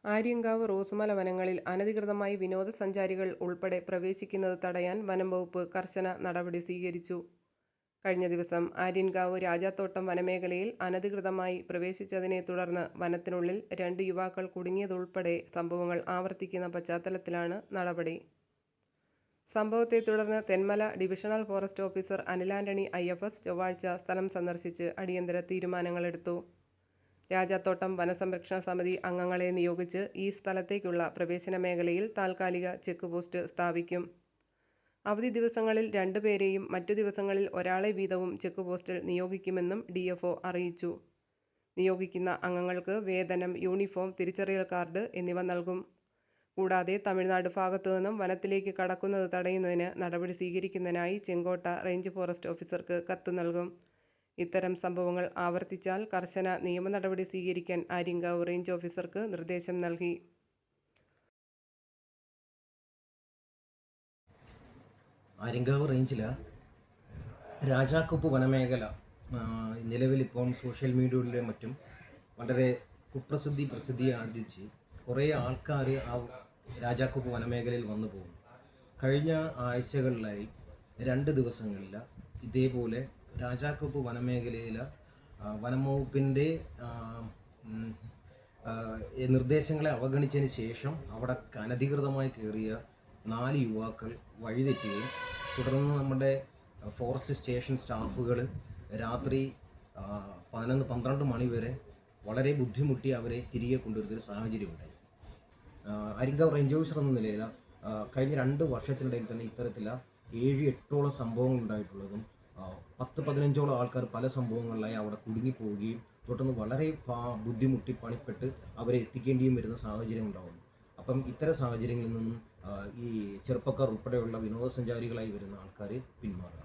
ആര്യങ്കാവ് റോസുമല വനങ്ങളിൽ അനധികൃതമായി വിനോദസഞ്ചാരികൾ ഉൾപ്പെടെ പ്രവേശിക്കുന്നത് തടയാൻ വനംവകുപ്പ് കർശന നടപടി സ്വീകരിച്ചു. കഴിഞ്ഞ ദിവസം ആര്യൻകാവ് രാജാത്തോട്ടം വനമേഖലയിൽ അനധികൃതമായി പ്രവേശിച്ചതിനെ തുടർന്ന് വനത്തിനുള്ളിൽ 2 യുവാക്കൾ കുടുങ്ങിയതുൾപ്പെടെ സംഭവങ്ങൾ ആവർത്തിക്കുന്ന പശ്ചാത്തലത്തിലാണ് നടപടി. സംഭവത്തെ തുടർന്ന് Thenmala divisional forest officer Anil Antony IFS ചൊവ്വാഴ്ച സ്ഥലം സന്ദർശിച്ച് അടിയന്തര തീരുമാനങ്ങളെടുത്തു. രാജാത്തോട്ടം വനസംരക്ഷണ സമിതി അംഗങ്ങളെ നിയോഗിച്ച് ഈ സ്ഥലത്തേക്കുള്ള പ്രവേശന മേഖലയിൽ താൽക്കാലിക ചെക്ക് പോസ്റ്റ് സ്ഥാപിക്കും. അവധി ദിവസങ്ങളിൽ 2 പേരെയും മറ്റു ദിവസങ്ങളിൽ ഒരാളെ വീതവും ചെക്ക് പോസ്റ്റിൽ നിയോഗിക്കുമെന്നും DFO അറിയിച്ചു. നിയോഗിക്കുന്ന അംഗങ്ങൾക്ക് വേതനം, യൂണിഫോം, തിരിച്ചറിയൽ കാർഡ് എന്നിവ നൽകും. കൂടാതെ തമിഴ്നാട് ഭാഗത്തുനിന്നും വനത്തിലേക്ക് കടക്കുന്നത് തടയുന്നതിന് നടപടി സ്വീകരിക്കുന്നതിനായി ചെങ്കോട്ട റേഞ്ച് ഫോറസ്റ്റ് ഓഫീസർക്ക് കത്ത് നൽകും. ഇത്തരം സംഭവങ്ങൾ ആവർത്തിച്ചാൽ കർശന നിയമ നടപടി സ്വീകരിക്കാൻ ആര്യങ്കാവ് റേഞ്ച് ഓഫീസർക്ക് നിർദ്ദേശം നൽകി. ആര്യങ്കാവ് റേഞ്ചിലെ രാജാക്കൊപ്പ് വനമേഖല നിലവിലിപ്പം സോഷ്യൽ മീഡിയയിലും മറ്റും വളരെ പ്രസിദ്ധി ആർജിച്ച് കുറേ ആൾക്കാർ ആ രാജാക്കൊപ്പ് വനമേഖലയിൽ വന്നു പോകും. കഴിഞ്ഞ ആഴ്ചകളിലായി 2 ദിവസങ്ങളിൽ ഇതേപോലെ രാജാക്കൊപ്പ് വനമേഖലയിൽ വനം വകുപ്പിൻ്റെ നിർദ്ദേശങ്ങളെ അവഗണിച്ചതിന് ശേഷം അവിടെ അനധികൃതമായി കയറിയ 4 യുവാക്കൾ വഴിതെറ്റുകയും തുടർന്ന് നമ്മുടെ ഫോറസ്റ്റ് സ്റ്റേഷൻ സ്റ്റാഫുകൾ രാത്രി 11-12 മണി വരെ വളരെ ബുദ്ധിമുട്ടി അവരെ തിരികെ കൊണ്ടുവരുന്നൊരു സാഹചര്യമുണ്ടായി. ആര്യങ്കാവ് റേഞ്ച് ഓഫീസർ എന്ന നിലയിൽ കഴിഞ്ഞ 2 വർഷത്തിനിടയിൽ തന്നെ ഇത്തരത്തിൽ 7-8ഓളം സംഭവങ്ങൾ ഉണ്ടായിട്ടുള്ളതും 10-15ഓളം ആൾക്കാർ പല സംഭവങ്ങളിലായി അവിടെ കുടുങ്ങിപ്പോവുകയും തുടർന്ന് വളരെ ബുദ്ധിമുട്ടി പണിപ്പെട്ട് അവരെ എത്തിക്കേണ്ടിയും വരുന്ന സാഹചര്യം ഉണ്ടാകുന്നു. അപ്പം ഇത്തരം സാഹചര്യങ്ങളിൽ നിന്നും ഈ ചെറുപ്പക്കാർ ഉൾപ്പെടെയുള്ള വിനോദസഞ്ചാരികളായി വരുന്ന ആൾക്കാർ പിന്മാറുക.